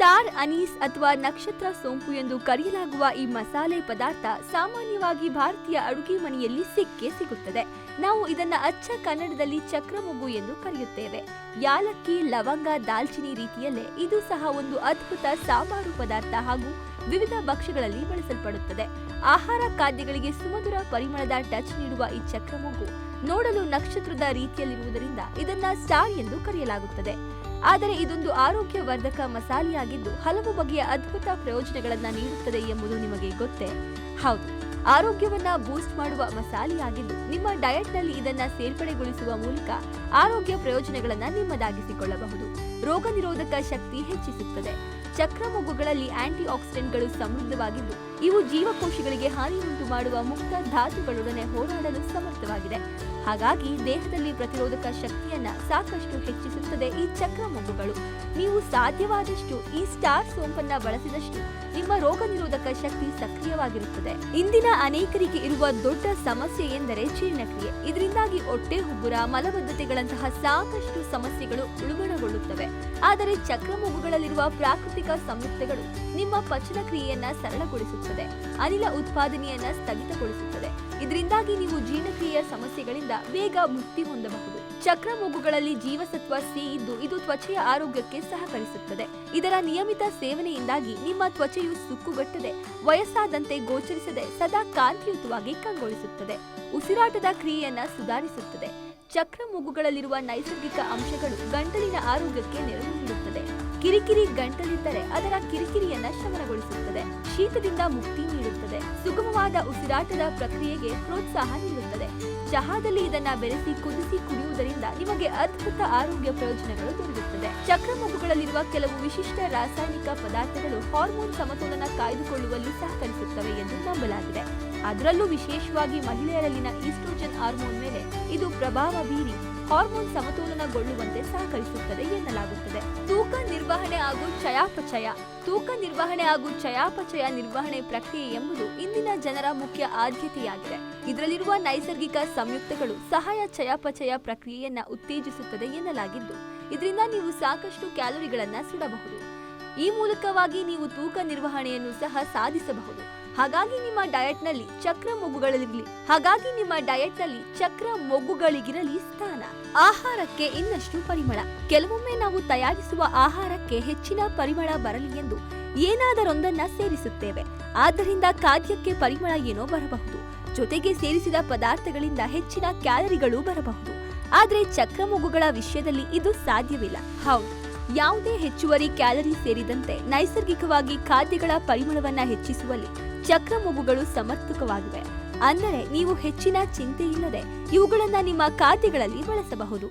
Star Anees ಅಥವಾ ನಕ್ಷತ್ರ ಸೋಂಪು ಎಂದು ಕರೆಯಲಾಗುವ ಈ ಮಸಾಲೆ ಪದಾರ್ಥ ಸಾಮಾನ್ಯವಾಗಿ ಭಾರತೀಯ ಅಡುಗೆ ಮನೆಯಲ್ಲಿ ಸಿಕ್ಕೇ ಸಿಗುತ್ತದೆ. ನಾವು ಇದನ್ನ ಅಚ್ಚ ಕನ್ನಡದಲ್ಲಿ ಚಕ್ರಮೊಗ್ಗು ಎಂದು ಕರೆಯುತ್ತೇವೆ. ಯಾಲಕ್ಕಿ, ಲವಂಗ, ದಾಲ್ಚಿನಿ ರೀತಿಯಲ್ಲೇ ಇದು ಸಹ ಒಂದು ಅದ್ಭುತ ಸಾಂಬಾರು ಪದಾರ್ಥ ಹಾಗೂ ವಿವಿಧ ಭಕ್ಷ್ಯಗಳಲ್ಲಿ ಬಳಸಲ್ಪಡುತ್ತದೆ. ಆಹಾರ ಖಾದ್ಯಗಳಿಗೆ ಸುಮಧುರ ಪರಿಮಳದ ಟಚ್ ನೀಡುವ ಈ ಚಕ್ರಮೊಗ್ಗು ನೋಡಲು ನಕ್ಷತ್ರದ ರೀತಿಯಲ್ಲಿರುವುದರಿಂದ ಇದನ್ನ ಸ್ಟಾರ್ ಎಂದು ಕರೆಯಲಾಗುತ್ತದೆ. ಆದರೆ ಇದೊಂದು ಆರೋಗ್ಯವರ್ಧಕ ಮಸಾಲೆಯಾಗಿದ್ದು ಹಲವು ಬಗೆಯ ಅದ್ಭುತ ಪ್ರಯೋಜನಗಳನ್ನ ನೀಡುತ್ತದೆ ಎಂಬುದು ನಿಮಗೆ ಗೊತ್ತೇ? ಹೌದು, ಆರೋಗ್ಯವನ್ನ ಬೂಸ್ಟ್ ಮಾಡುವ ಮಸಾಲೆಯಾಗಿದ್ದು ನಿಮ್ಮ ಡಯಟ್ನಲ್ಲಿ ಇದನ್ನ ಸೇರ್ಪಡೆಗೊಳಿಸುವ ಮೂಲಕ ಆರೋಗ್ಯ ಪ್ರಯೋಜನಗಳನ್ನ ನಿಮ್ಮದಾಗಿಸಿಕೊಳ್ಳಬಹುದು. ರೋಗ ನಿರೋಧಕ ಶಕ್ತಿ ಹೆಚ್ಚಿಸುತ್ತದೆ. ಚಕ್ರಮೊಗ್ಗುಗಳಲ್ಲಿ ಆಂಟಿ ಆಕ್ಸಿಡೆಂಟ್ಗಳು ಸಮೃದ್ಧವಾಗಿದ್ದು ಇವು ಜೀವಕೋಶಗಳಿಗೆ ಹಾನಿಯುಂಟು ಮಾಡುವ ಮುಕ್ತ ಧಾತುಗಳೊಡನೆ ಹೋರಾಡಲು ಸಮರ್ಥವಾಗಿದೆ. ಹಾಗಾಗಿ ದೇಹದಲ್ಲಿ ಪ್ರತಿರೋಧಕ ಶಕ್ತಿಯನ್ನ ಸಾಕಷ್ಟು ಹೆಚ್ಚಿಸುತ್ತದೆ ಈ ಚಕ್ರಮೊಗ್ಗುಗಳು. ನೀವು ಸಾಧ್ಯವಾದಷ್ಟು ಈ ಸ್ಟಾರ್ ಸೋಂಪನ್ನ ಬಳಸಿದಷ್ಟು ನಿಮ್ಮ ರೋಗ ನಿರೋಧಕ ಶಕ್ತಿ ಸಕ್ರಿಯವಾಗಿರುತ್ತದೆ. ಇಂದಿನ ಅನೇಕರಿಗೆ ಇರುವ ದೊಡ್ಡ ಸಮಸ್ಯೆ ಎಂದರೆ ಜೀರ್ಣಕ್ರಿಯೆ. ಇದರಿಂದಾಗಿ ಹೊಟ್ಟೆ ಉಬ್ಬರ, ಮಲಬದ್ಧತೆಗಳಂತಹ ಸಾಕಷ್ಟು ಸಮಸ್ಯೆಗಳು ಉಲ್ಬಣಗೊಳ್ಳುತ್ತವೆ. ಆದರೆ ಚಕ್ರಮೊಗ್ಗುಗಳಲ್ಲಿರುವ ಪ್ರಾಕೃತಿಕ ಸಂಯುಕ್ತಗಳು ನಿಮ್ಮ ಪಚನ ಕ್ರಿಯೆಯನ್ನ ಸರಳಗೊಳಿಸುತ್ತದೆ, ಅನಿಲ ಉತ್ಪಾದನೆಯನ್ನ ಸ್ಥಗಿತಗೊಳಿಸುತ್ತದೆ. ಇದರಿಂದಾಗಿ ನೀವು ಜೀರ್ಣಕ್ರಿಯೆಯ ಸಮಸ್ಯೆಗಳಿಂದ ಬೇಗ ಮುಕ್ತಿ ಹೊಂದಬಹುದು. ಚಕ್ರಮೊಗ್ಗುಗಳಲ್ಲಿ ಜೀವಸತ್ವ ಸಿ ಇದ್ದು ಇದು ತ್ವಚೆಯ ಆರೋಗ್ಯಕ್ಕೆ ಸಹಕರಿಸುತ್ತದೆ. ಇದರ ನಿಯಮಿತ ಸೇವನೆಯಿಂದಾಗಿ ನಿಮ್ಮ ತ್ವಚೆಯು ಸುಕ್ಕುಗಟ್ಟದೆ, ವಯಸ್ಸಾದಂತೆ ಗೋಚರಿಸದೆ ಸದಾ ಕಾಂತಿಯುತವಾಗಿ ಕಂಗೊಳಿಸುತ್ತದೆ. ಉಸಿರಾಟದ ಕ್ರಿಯೆಯನ್ನ ಸುಧಾರಿಸುತ್ತದೆ. ಚಕ್ರಮೊಗ್ಗುಗಳಲ್ಲಿರುವ ನೈಸರ್ಗಿಕ ಅಂಶಗಳು ಗಂಟಲಿನ ಆರೋಗ್ಯಕ್ಕೆ ನೆರವು ನೀಡುತ್ತದೆ. ಕಿರಿಕಿರಿ ಗಂಟಲಿದ್ದರೆ ಅದರ ಕಿರಿಕಿರಿಯನ್ನ ಶಮನಗೊಳಿಸುತ್ತದೆ. ಶೀತದಿಂದ ಮುಕ್ತಿ ನೀಡುತ್ತದೆ. ಸುಗಮವಾದ ಉಸಿರಾಟದ ಪ್ರಕ್ರಿಯೆಗೆ ಪ್ರೋತ್ಸಾಹ ನೀಡುತ್ತದೆ. ಚಹಾದಲ್ಲಿ ಇದನ್ನ ಬೆರೆಸಿ ಕುದಿಸಿ ಕುಡಿಯುವುದರಿಂದ ನಿಮಗೆ ಅದ್ಭುತ ಆರೋಗ್ಯ ಪ್ರಯೋಜನಗಳು ದೊರೆಯುತ್ತದೆ. ಚಕ್ರಮೊಗ್ಗುಗಳಲ್ಲಿರುವ ಕೆಲವು ವಿಶಿಷ್ಟ ರಾಸಾಯನಿಕ ಪದಾರ್ಥಗಳು ಹಾರ್ಮೋನ್ ಸಮತೋಲನ ಕಾಯ್ದುಕೊಳ್ಳುವಲ್ಲಿ ಸಹಕರಿಸುತ್ತವೆ ಎಂದು ನಂಬಲಾಗಿದೆ. ಅದರಲ್ಲೂ ವಿಶೇಷವಾಗಿ ಮಹಿಳೆಯರಲ್ಲಿನ ಈಸ್ಟ್ರೋಜನ್ ಹಾರ್ಮೋನ್ ಮೇಲೆ ಇದು ಪ್ರಭಾವ ಬೀರಿ ಹಾರ್ಮೋನ್ ಸಮತೋಲನಗೊಳ್ಳುವಂತೆ ಸಹಕರಿಸುತ್ತದೆ ಎನ್ನಲಾಗುತ್ತದೆ. ತೂಕ ನಿರ್ವಹಣೆ ಹಾಗೂ ಚಯಾಪಚಯ. ತೂಕ ನಿರ್ವಹಣೆ ಹಾಗೂ ಚಯಾಪಚಯ ನಿರ್ವಹಣೆ ಪ್ರಕ್ರಿಯೆ ಎಂಬುದು ಇಂದಿನ ಜನರ ಮುಖ್ಯ ಆದ್ಯತೆಯಾಗಿದೆ. ಇದರಲ್ಲಿರುವ ನೈಸರ್ಗಿಕ ಸಂಯುಕ್ತಗಳು ಸಹಾಯ ಚಯಾಪಚಯ ಪ್ರಕ್ರಿಯೆಯನ್ನ ಉತ್ತೇಜಿಸುತ್ತದೆ ಎನ್ನಲಾಗಿದ್ದು ಇದರಿಂದ ನೀವು ಸಾಕಷ್ಟು ಕ್ಯಾಲೋರಿಗಳನ್ನ ಸುಡಬಹುದು. ಈ ಮೂಲಕವಾಗಿ ನೀವು ತೂಕ ನಿರ್ವಹಣೆಯನ್ನು ಸಹ ಸಾಧಿಸಬಹುದು. ಹಾಗಾಗಿ ನಿಮ್ಮ ಡಯಟ್ನಲ್ಲಿ ಚಕ್ರಮೊಗ್ಗುಗಳಿಗಿರಲಿ ಸ್ಥಾನ. ಆಹಾರಕ್ಕೆ ಇನ್ನಷ್ಟು ಪರಿಮಳ. ಕೆಲವೊಮ್ಮೆ ನಾವು ತಯಾರಿಸುವ ಆಹಾರಕ್ಕೆ ಹೆಚ್ಚಿನ ಪರಿಮಳ ಬರಲಿ ಎಂದು ಏನಾದರೊಂದನ್ನ ಸೇರಿಸುತ್ತೇವೆ. ಆದ್ದರಿಂದ ಖಾದ್ಯಕ್ಕೆ ಪರಿಮಳ ಏನೋ ಬರಬಹುದು, ಜೊತೆಗೆ ಸೇರಿಸಿದ ಪದಾರ್ಥಗಳಿಂದ ಹೆಚ್ಚಿನ ಕ್ಯಾಲರಿಗಳು ಬರಬಹುದು. ಆದರೆ ಚಕ್ರಮೊಗ್ಗುಗಳ ವಿಷಯದಲ್ಲಿ ಇದು ಸಾಧ್ಯವಿಲ್ಲ. ಹೌದು, ಯಾವುದೇ ಹೆಚ್ಚುವರಿ ಕ್ಯಾಲರಿ ಸೇರಿದಂತೆ ನೈಸರ್ಗಿಕವಾಗಿ ಖಾದ್ಯಗಳ ಪರಿಮಳವನ್ನ ಹೆಚ್ಚಿಸುವಲ್ಲಿ ಚಕ್ರಮೊಗ್ಗುಗಳು ಸಮರ್ಥವಾಗಿವೆ. ಅಂದರೆ ನೀವು ಹೆಚ್ಚಿನ ಚಿಂತೆ ಇಲ್ಲದೆ ಇವುಗಳನ್ನ ನಿಮ್ಮ ಖಾದ್ಯಗಳಲ್ಲಿ ಬಳಸಬಹುದು.